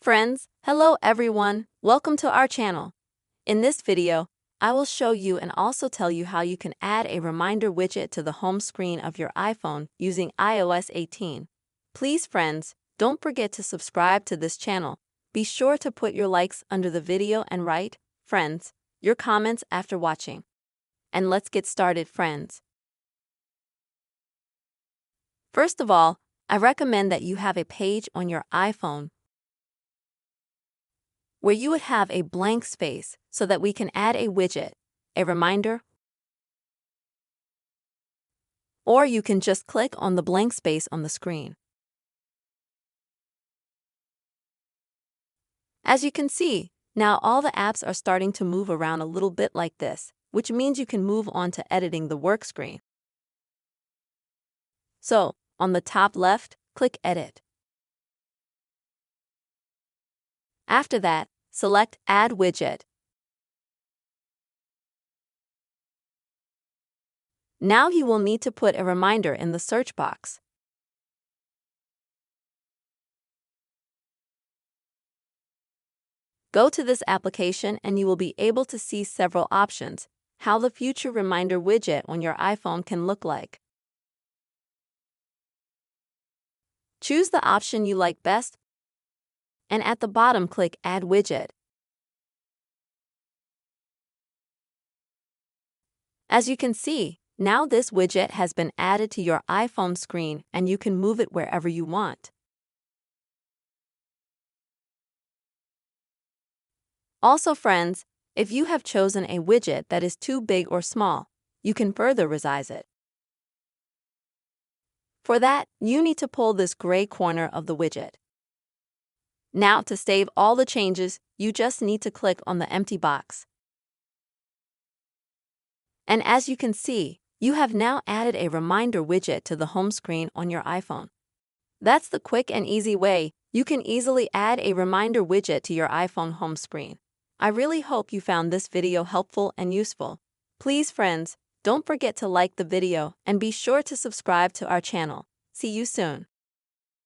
Friends, hello everyone, welcome to our channel. In this video, I will show you and also tell you how you can add a reminder widget to the home screen of your iPhone using iOS 18. Please friends, don't forget to subscribe to this channel. Be sure to put your likes under the video and write, friends, your comments after watching. And let's get started friends. First of all, I recommend that you have a page on your iPhone where you would have a blank space so that we can add a widget, a reminder, or you can just click on the blank space on the screen. As you can see, now all the apps are starting to move around a little bit like this, which means you can move on to editing the work screen. So, on the top left, click Edit. After that, select Add Widget. Now you will need to put a reminder in the search box. Go to this application and you will be able to see several options, how the future reminder widget on your iPhone can look like. Choose the option you like best, and at the bottom click Add Widget. As you can see, now this widget has been added to your iPhone screen and you can move it wherever you want. Also friends, if you have chosen a widget that is too big or small, you can further resize it. For that, you need to pull this gray corner of the widget. Now to save all the changes, you just need to click on the empty box. And as you can see, you have now added a reminder widget to the home screen on your iPhone. That's the quick and easy way you can easily add a reminder widget to your iPhone home screen. I really hope you found this video helpful and useful. Please friends, don't forget to like the video and be sure to subscribe to our channel. See you soon.